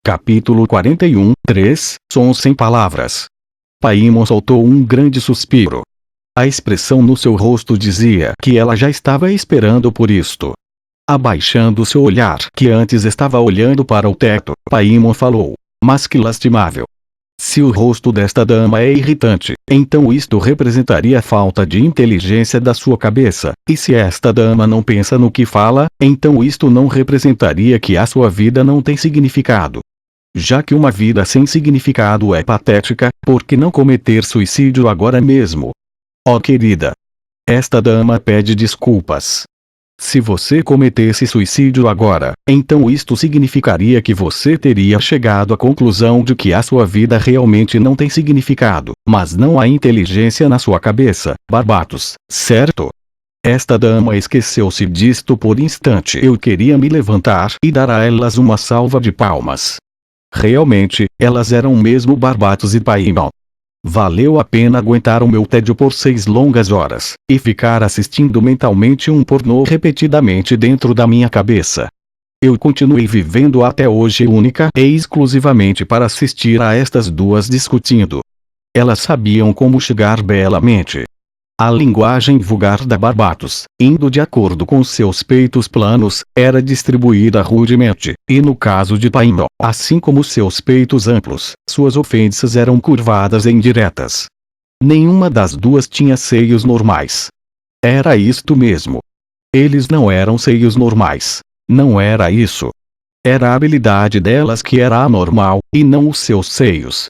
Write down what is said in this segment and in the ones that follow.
Capítulo 41, 3, Sons sem palavras. Paimon soltou um grande suspiro. A expressão no seu rosto dizia que ela já estava esperando por isto. Abaixando seu olhar, que antes estava olhando para o teto, Paimon falou: "Mas que lastimável. Se o rosto desta dama é irritante, então isto representaria a falta de inteligência da sua cabeça, e se esta dama não pensa no que fala, então isto não representaria que a sua vida não tem significado. Já que uma vida sem significado é patética, por que não cometer suicídio agora mesmo? Oh querida! Esta dama pede desculpas. Se você cometesse suicídio agora, então isto significaria que você teria chegado à conclusão de que a sua vida realmente não tem significado, mas não há inteligência na sua cabeça, Barbatos, certo?" Esta dama esqueceu-se disto por instante. Eu queria me levantar e dar a elas uma salva de palmas. Realmente, elas eram mesmo Barbatos e Paimon. Valeu a pena aguentar o meu tédio por 6 longas horas, e ficar assistindo mentalmente um pornô repetidamente dentro da minha cabeça. Eu continuei vivendo até hoje única e exclusivamente para assistir a estas duas discutindo. Elas sabiam como chegar belamente. A linguagem vulgar da Barbatos, indo de acordo com seus peitos planos, era distribuída rudemente, e no caso de Paimon, assim como seus peitos amplos, suas ofensas eram curvadas e indiretas. Nenhuma das duas tinha seios normais. Era isto mesmo. Eles não eram seios normais. Não era isso. Era a habilidade delas que era anormal, e não os seus seios.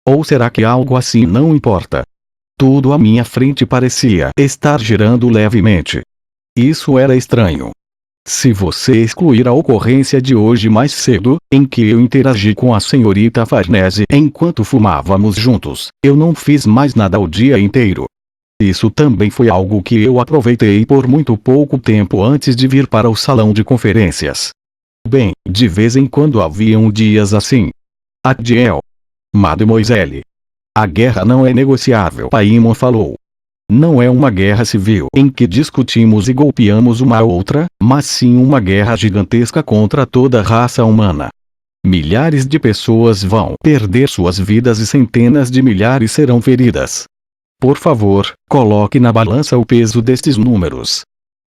Ou será que algo assim não importa? Tudo à minha frente parecia estar girando levemente. Isso era estranho. Se você excluir a ocorrência de hoje mais cedo, em que eu interagi com a senhorita Farnese enquanto fumávamos juntos, eu não fiz mais nada o dia inteiro. Isso também foi algo que eu aproveitei por muito pouco tempo antes de vir para o salão de conferências. Bem, de vez em quando haviam dias assim. Adiel. Mademoiselle. A guerra não é negociável, Paimon falou. Não é uma guerra civil em que discutimos e golpeamos uma a outra, mas sim uma guerra gigantesca contra toda a raça humana. Milhares de pessoas vão perder suas vidas e centenas de milhares serão feridas. Por favor, coloque na balança o peso destes números.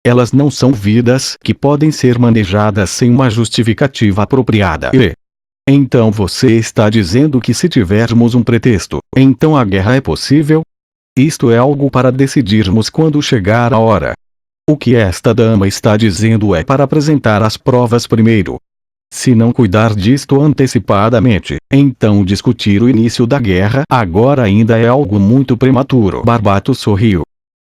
Elas não são vidas que podem ser manejadas sem uma justificativa apropriada. Então você está dizendo que se tivermos um pretexto, então a guerra é possível? Isto é algo para decidirmos quando chegar a hora. O que esta dama está dizendo é para apresentar as provas primeiro. Se não cuidar disto antecipadamente, então discutir o início da guerra agora ainda é algo muito prematuro. Barbatos sorriu.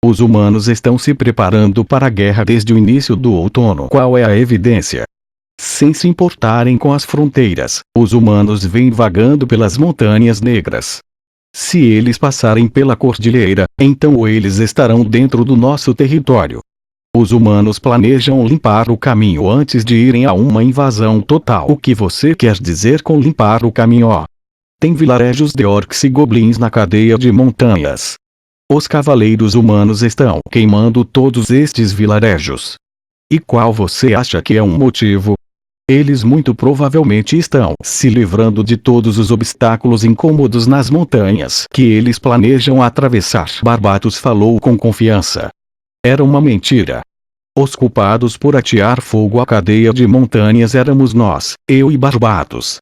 Os humanos estão se preparando para a guerra desde o início do outono. Qual é a evidência? Sem se importarem com as fronteiras, os humanos vêm vagando pelas montanhas negras. Se eles passarem pela cordilheira, então eles estarão dentro do nosso território. Os humanos planejam limpar o caminho antes de irem a uma invasão total. O que você quer dizer com limpar o caminho? Tem vilarejos de orcs e goblins na cadeia de montanhas. Os cavaleiros humanos estão queimando todos estes vilarejos. E qual você acha que é um motivo? Eles muito provavelmente estão se livrando de todos os obstáculos incômodos nas montanhas que eles planejam atravessar. Barbatos falou com confiança. Era uma mentira. Os culpados por atear fogo à cadeia de montanhas éramos nós, eu e Barbatos.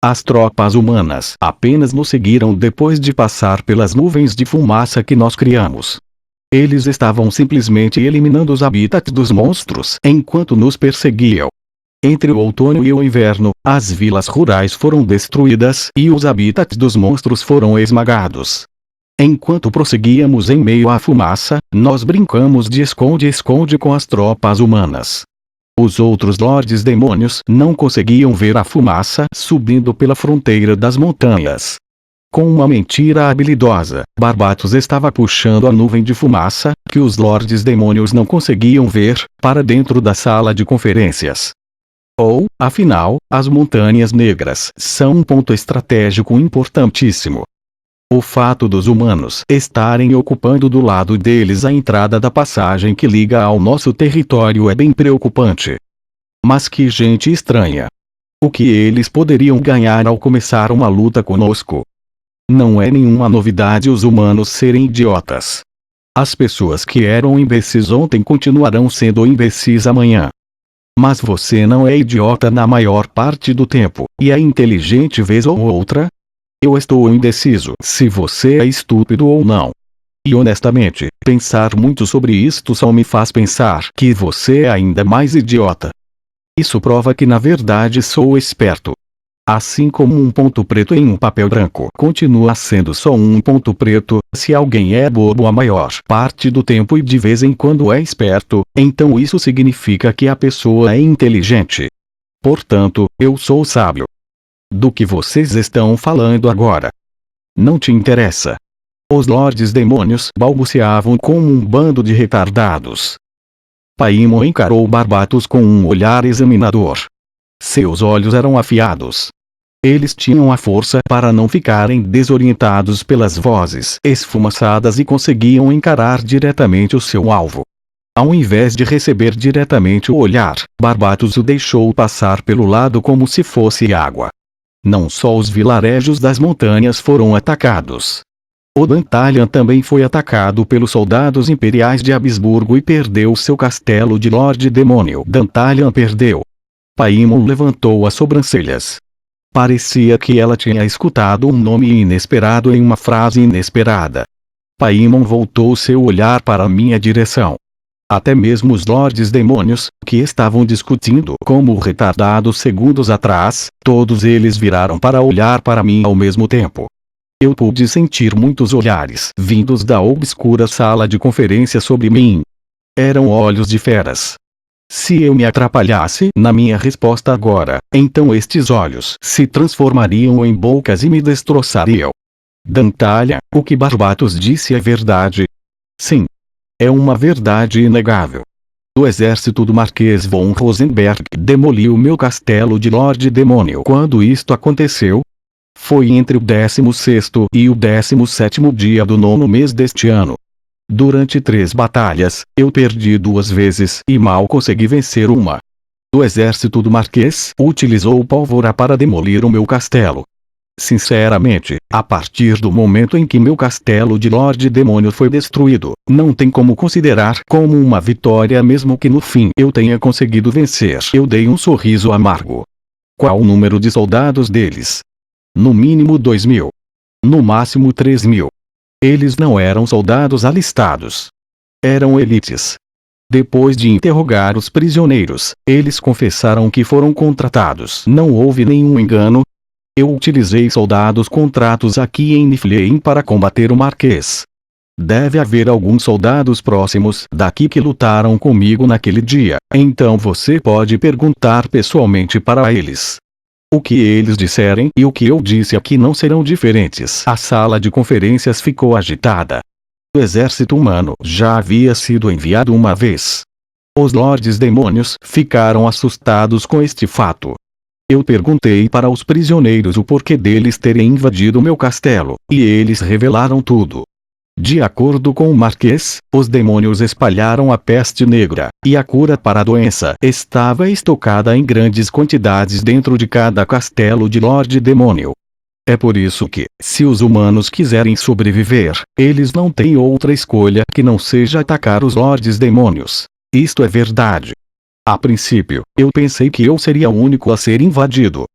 As tropas humanas apenas nos seguiram depois de passar pelas nuvens de fumaça que nós criamos. Eles estavam simplesmente eliminando os habitats dos monstros enquanto nos perseguiam. Entre o outono e o inverno, as vilas rurais foram destruídas e os habitats dos monstros foram esmagados. Enquanto prosseguíamos em meio à fumaça, nós brincamos de esconde-esconde com as tropas humanas. Os outros lordes demônios não conseguiam ver a fumaça subindo pela fronteira das montanhas. Com uma mentira habilidosa, Barbatos estava puxando a nuvem de fumaça, que os lordes demônios não conseguiam ver, para dentro da sala de conferências. Afinal, as montanhas negras são um ponto estratégico importantíssimo. O fato dos humanos estarem ocupando do lado deles a entrada da passagem que liga ao nosso território é bem preocupante. Mas que gente estranha. O que eles poderiam ganhar ao começar uma luta conosco? Não é nenhuma novidade os humanos serem idiotas. As pessoas que eram imbecis ontem continuarão sendo imbecis amanhã. Mas você não é idiota na maior parte do tempo, e é inteligente vez ou outra? Eu estou indeciso se você é estúpido ou não. E honestamente, pensar muito sobre isto só me faz pensar que você é ainda mais idiota. Isso prova que na verdade sou esperto. Assim como um ponto preto em um papel branco continua sendo só um ponto preto, se alguém é bobo a maior parte do tempo e de vez em quando é esperto, então isso significa que a pessoa é inteligente. Portanto, eu sou sábio. Do que vocês estão falando agora? Não te interessa. Os lordes demônios balbuciavam como um bando de retardados. Paimon encarou Barbatos com um olhar examinador. Seus olhos eram afiados. Eles tinham a força para não ficarem desorientados pelas vozes esfumaçadas e conseguiam encarar diretamente o seu alvo. Ao invés de receber diretamente o olhar, Barbatos o deixou passar pelo lado como se fosse água. Não só os vilarejos das montanhas foram atacados. O Dantalian também foi atacado pelos soldados imperiais de Habsburgo e perdeu seu castelo de Lorde Demônio. Dantalian perdeu. Paimon levantou as sobrancelhas. Parecia que ela tinha escutado um nome inesperado em uma frase inesperada. Paimon voltou seu olhar para minha direção. Até mesmo os lordes demônios, que estavam discutindo como retardados segundos atrás, todos eles viraram para olhar para mim ao mesmo tempo. Eu pude sentir muitos olhares vindos da obscura sala de conferência sobre mim. Eram olhos de feras. Se eu me atrapalhasse na minha resposta agora, então estes olhos se transformariam em bocas e me destroçariam. Dantalian, o que Barbatos disse é verdade? Sim. É uma verdade inegável. O exército do Marquês von Rosenberg demoliu meu castelo de Lorde Demônio. Quando isto aconteceu? Foi entre o 16º e o 17º dia do 9º mês deste ano. Durante 3 batalhas, eu perdi 2 vezes e mal consegui vencer uma. O exército do Marquês utilizou pólvora para demolir o meu castelo. Sinceramente, a partir do momento em que meu castelo de Lorde Demônio foi destruído, não tem como considerar como uma vitória mesmo que no fim eu tenha conseguido vencer. Eu dei um sorriso amargo. Qual o número de soldados deles? No mínimo 2.000. No máximo 3.000. Eles não eram soldados alistados. Eram elites. Depois de interrogar os prisioneiros, eles confessaram que foram contratados. Não houve nenhum engano. Eu utilizei soldados contratos aqui em Niflheim para combater o Marquês. Deve haver alguns soldados próximos daqui que lutaram comigo naquele dia, então você pode perguntar pessoalmente para eles. O que eles disserem e o que eu disse aqui não serão diferentes. A sala de conferências ficou agitada. O exército humano já havia sido enviado uma vez. Os lordes demônios ficaram assustados com este fato. Eu perguntei para os prisioneiros o porquê deles terem invadido meu castelo, e eles revelaram tudo. De acordo com o Marquês, os demônios espalharam a peste negra, e a cura para a doença estava estocada em grandes quantidades dentro de cada castelo de Lorde Demônio. É por isso que, se os humanos quiserem sobreviver, eles não têm outra escolha que não seja atacar os Lordes Demônios. Isto é verdade. A princípio, eu pensei que eu seria o único a ser invadido.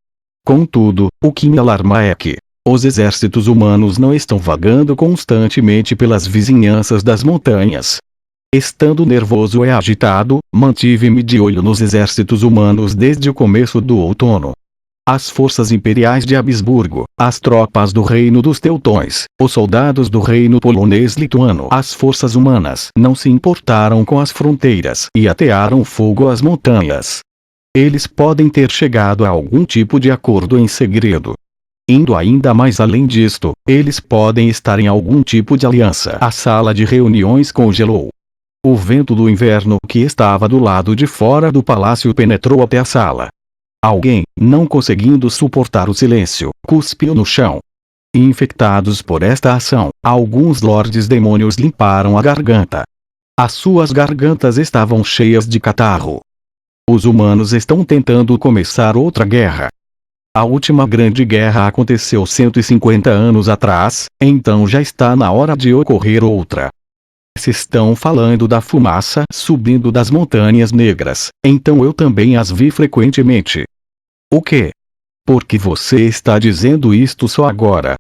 Contudo, o que me alarma é que os exércitos humanos não estão vagando constantemente pelas vizinhanças das montanhas. Estando nervoso e agitado, mantive-me de olho nos exércitos humanos desde o começo do outono. As forças imperiais de Habsburgo, as tropas do reino dos Teutões, os soldados do reino polonês-lituano, as forças humanas não se importaram com as fronteiras e atearam fogo às montanhas. Eles podem ter chegado a algum tipo de acordo em segredo. Indo ainda mais além disto, eles podem estar em algum tipo de aliança. A sala de reuniões congelou. O vento do inverno que estava do lado de fora do palácio penetrou até a sala. Alguém, não conseguindo suportar o silêncio, cuspiu no chão. Infectados por esta ação, alguns lordes demônios limparam a garganta. As suas gargantas estavam cheias de catarro. Os humanos estão tentando começar outra guerra. A última grande guerra aconteceu 150 anos atrás, então já está na hora de ocorrer outra. Se estão falando da fumaça subindo das montanhas negras, então eu também as vi frequentemente. O quê? Por que você está dizendo isto só agora?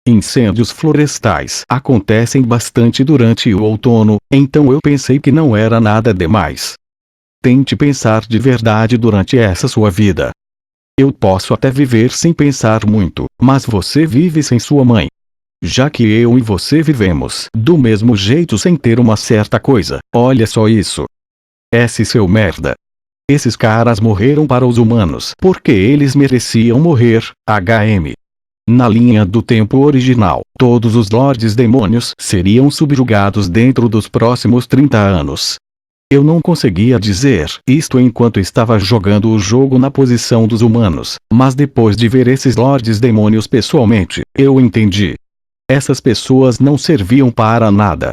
Incêndios florestais acontecem bastante durante o outono, então eu pensei que não era nada demais. Tente pensar de verdade durante essa sua vida. Eu posso até viver sem pensar muito, mas você vive sem sua mãe. Já que eu e você vivemos do mesmo jeito sem ter uma certa coisa, olha só isso. Esse seu merda. Esses caras morreram para os humanos porque eles mereciam morrer, HM. Na linha do tempo original, todos os Lordes Demônios seriam subjugados dentro dos próximos 30 anos. Eu não conseguia dizer isto enquanto estava jogando o jogo na posição dos humanos, mas depois de ver esses Lordes Demônios pessoalmente, eu entendi. Essas pessoas não serviam para nada.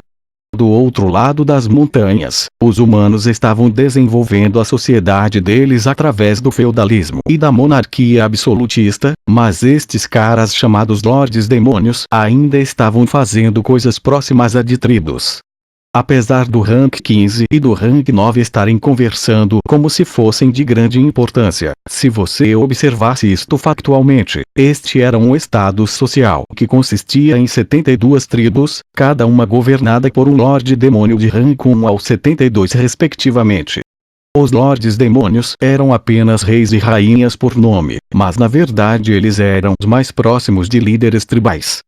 Do outro lado das montanhas, os humanos estavam desenvolvendo a sociedade deles através do feudalismo e da monarquia absolutista, mas estes caras chamados Lordes Demônios ainda estavam fazendo coisas próximas a de tribos. Apesar do rank 15 e do rank 9 estarem conversando como se fossem de grande importância, se você observasse isto factualmente, este era um estado social que consistia em 72 tribos, cada uma governada por um Lorde Demônio de rank 1 ao 72 respectivamente. Os Lordes Demônios eram apenas reis e rainhas por nome, mas na verdade eles eram os mais próximos de líderes tribais.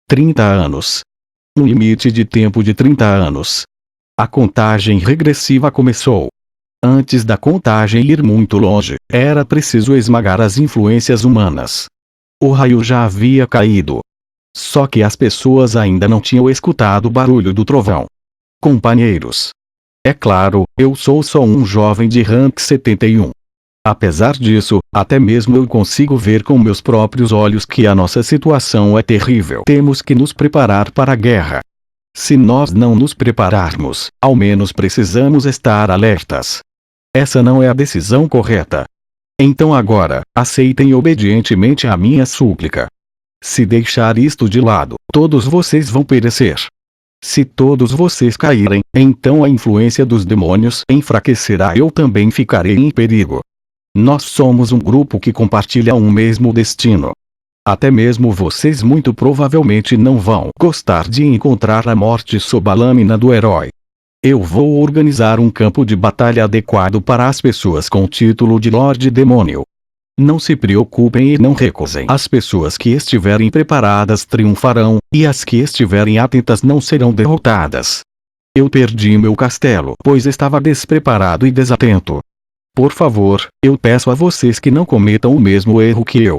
30 anos. Um limite de tempo de 30 anos. A contagem regressiva começou. Antes da contagem ir muito longe, era preciso esmagar as influências humanas. O raio já havia caído. Só que as pessoas ainda não tinham escutado o barulho do trovão. Companheiros. É claro, eu sou só um jovem de rank 71. Apesar disso, até mesmo eu consigo ver com meus próprios olhos que a nossa situação é terrível. Temos que nos preparar para a guerra. Se nós não nos prepararmos, ao menos precisamos estar alertas. Essa não é a decisão correta. Então agora, aceitem obedientemente a minha súplica. Se deixar isto de lado, todos vocês vão perecer. Se todos vocês caírem, então a influência dos demônios enfraquecerá e eu também ficarei em perigo. Nós somos um grupo que compartilha um mesmo destino. Até mesmo vocês muito provavelmente não vão gostar de encontrar a morte sob a lâmina do herói. Eu vou organizar um campo de batalha adequado para as pessoas com o título de Lorde Demônio. Não se preocupem e não recusem. As pessoas que estiverem preparadas triunfarão, e as que estiverem atentas não serão derrotadas. Eu perdi meu castelo, pois estava despreparado e desatento. Por favor, eu peço a vocês que não cometam o mesmo erro que eu.